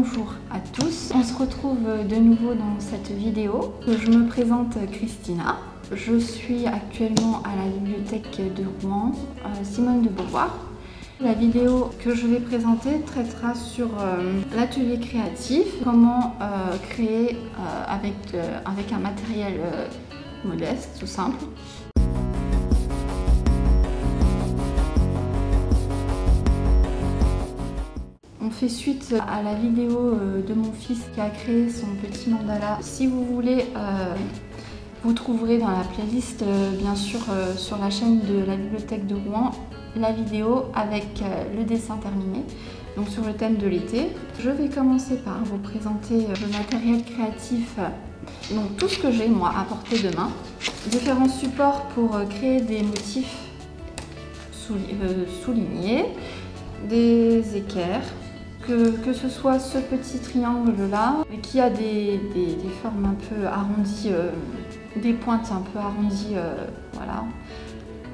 Bonjour à tous, on se retrouve de nouveau dans cette vidéo. Je me présente Christina, je suis actuellement à la bibliothèque de Rouen, Simone de Beauvoir. La vidéo que je vais présenter traitera sur l'atelier créatif, comment créer avec un matériel modeste, tout simple. On fait suite à la vidéo de mon fils qui a créé son petit mandala. Si vous voulez, vous trouverez dans la playlist, bien sûr, sur la chaîne de la bibliothèque de Rouen, la vidéo avec le dessin terminé, donc sur le thème de l'été. Je vais commencer par vous présenter le matériel créatif, donc tout ce que j'ai moi à portée de main. Différents supports pour créer des motifs soulignés, des équerres, que ce soit ce petit triangle là qui a des formes un peu arrondies, des pointes un peu arrondies, voilà,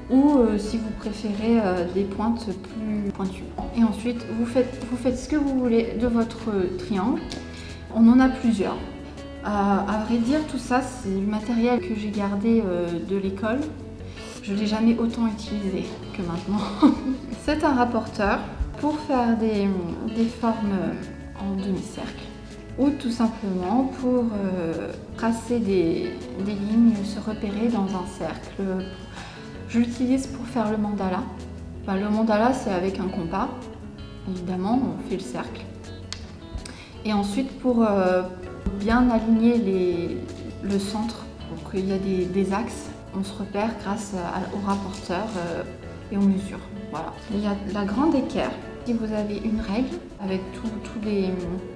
ou si vous préférez des pointes plus pointues. Et ensuite vous faites ce que vous voulez de votre triangle. On en a plusieurs. À vrai dire, tout ça c'est du matériel que j'ai gardé de l'école. Je ne l'ai jamais autant utilisé que maintenant. C'est un rapporteur pour faire des formes en demi-cercle ou tout simplement pour tracer des lignes, se repérer dans un cercle. Je l'utilise pour faire le mandala. Enfin, le mandala, c'est avec un compas, évidemment, on fait le cercle. Et ensuite, pour bien aligner le centre, pour qu'il y a des axes, on se repère grâce au rapporteur et aux mesures. Voilà. Il y a la grande équerre. Si vous avez une règle avec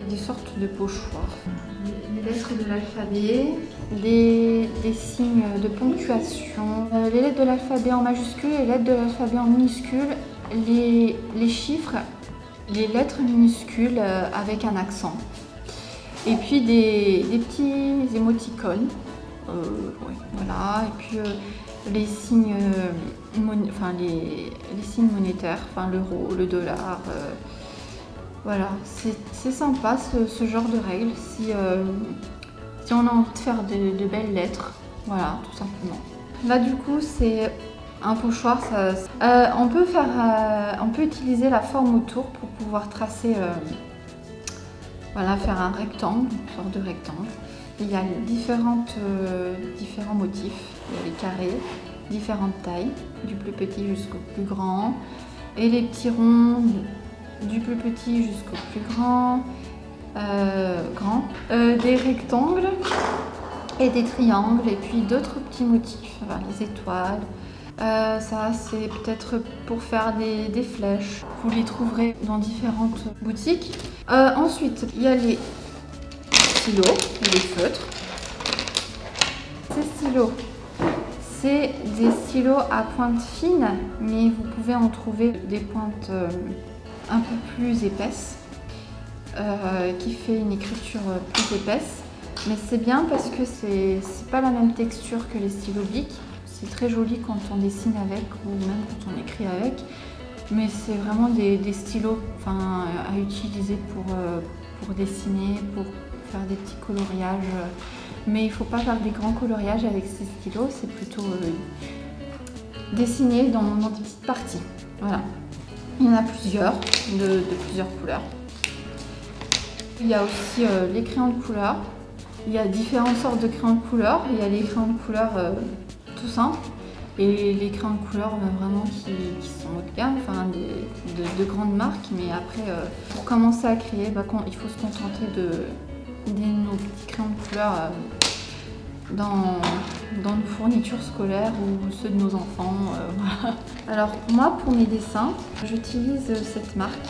des sortes de pochoirs, les lettres de l'alphabet, des signes de ponctuation, les lettres de l'alphabet en majuscule, les lettres de l'alphabet en minuscule, les chiffres, les lettres minuscules avec un accent, et puis des petits émoticônes, voilà, et puis les signes, les signes monétaires, enfin l'euro, le dollar, voilà, c'est sympa ce genre de règles si on a envie de faire de belles lettres, voilà, tout simplement. Là du coup c'est un pochoir, on peut utiliser la forme autour pour pouvoir tracer, voilà, faire un rectangle, une sorte de rectangle. Il y a différents motifs, il y a les carrés, différentes tailles, du plus petit jusqu'au plus grand, et les petits ronds du plus petit jusqu'au plus grand, des rectangles et des triangles, et puis d'autres petits motifs, enfin, les étoiles. Ça c'est peut-être pour faire des flèches, vous les trouverez dans différentes boutiques. Ensuite il y a les stylos, les feutres. Ces stylos, c'est des stylos à pointe fine, mais vous pouvez en trouver des pointes un peu plus épaisses, qui fait une écriture plus épaisse. Mais c'est bien parce que c'est pas la même texture que les stylos bic. C'est très joli quand on dessine avec ou même quand on écrit avec. Mais c'est vraiment des stylos, enfin, à utiliser pour dessiner, pour faire des petits coloriages. Mais il ne faut pas faire des grands coloriages avec ces stylos, c'est plutôt dessiner dans des petites parties. Voilà. Il y en a plusieurs, de plusieurs couleurs. Il y a aussi les crayons de couleur. Il y a différentes sortes de crayons de couleur. Il y a les crayons de couleur tout simples et les crayons de couleur vraiment qui sont haut de gamme, enfin de grandes marques. Mais après, pour commencer à créer, il faut se contenter nos petits crayons de couleur dans nos fournitures scolaires ou ceux de nos enfants. Voilà. Alors moi, pour mes dessins, j'utilise cette marque,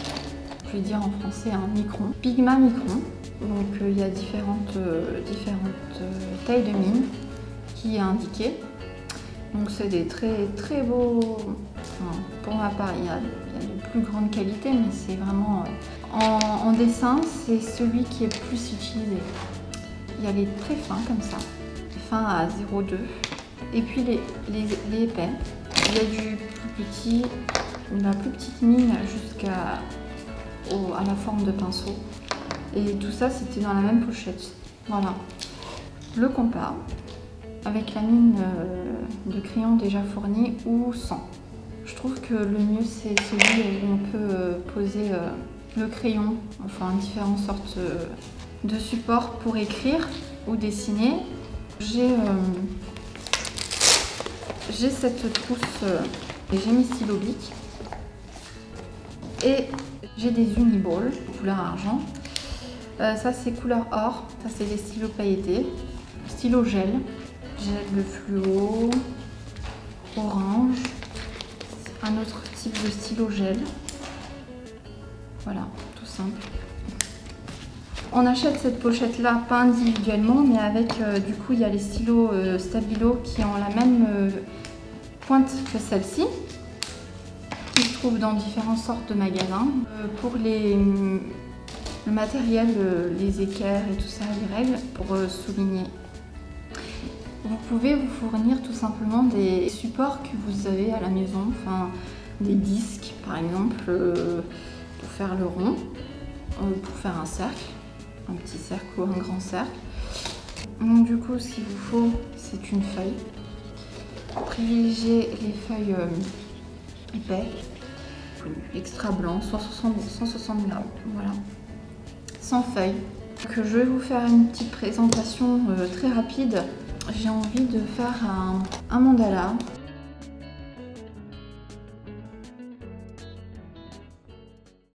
je vais dire en français, Micron, Pigma Micron. Donc il y a différentes tailles de mine qui est indiqué. Donc c'est des très beaux, enfin, pour ma part il y a de plus grande qualité, mais c'est vraiment en dessin c'est celui qui est le plus utilisé. Il y a les très fins comme ça, les fins à 0,2, et puis les épais. Il y a du plus petit, de la plus petite mine jusqu'à la forme de pinceau. Et tout ça, c'était dans la même pochette. Voilà. Le compas, avec la mine de crayon déjà fournie ou sans. Je trouve que le mieux, c'est celui où on peut poser le crayon, enfin différentes sortes de supports pour écrire ou dessiner. J'ai cette trousse et j'ai mes stylos Bic. Et j'ai des Uniballs couleur argent. Ça c'est couleur or, ça c'est des stylos pailletés. Stylo gel, de fluo, orange, un autre type de stylo gel. Voilà, tout simple. On achète cette pochette là, pas individuellement, mais avec du coup il y a les stylos Stabilo qui ont la même pointe que celle-ci, qui se trouvent dans différentes sortes de magasins. Pour le matériel, les équerres et tout ça, les règles, pour souligner. Vous pouvez vous fournir tout simplement des supports que vous avez à la maison, enfin des disques par exemple, pour faire le rond, pour faire un cercle, un petit cercle ou un grand cercle. Donc du coup, ce qu'il vous faut, c'est une feuille. Privilégiez les feuilles épais, extra blanc, 160 grammes, voilà, sans feuilles. Donc, je vais vous faire une petite présentation très rapide. J'ai envie de faire un mandala